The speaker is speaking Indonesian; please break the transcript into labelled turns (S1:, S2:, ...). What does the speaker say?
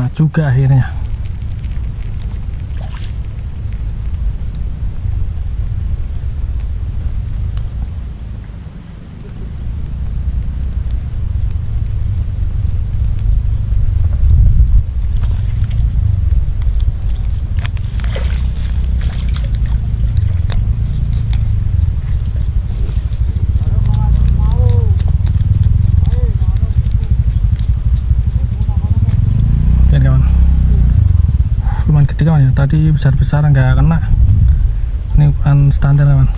S1: kena juga akhirnya. Lumayan gede kawan ya, tadi besar-besar nggak kena, ini bukan standar kawan.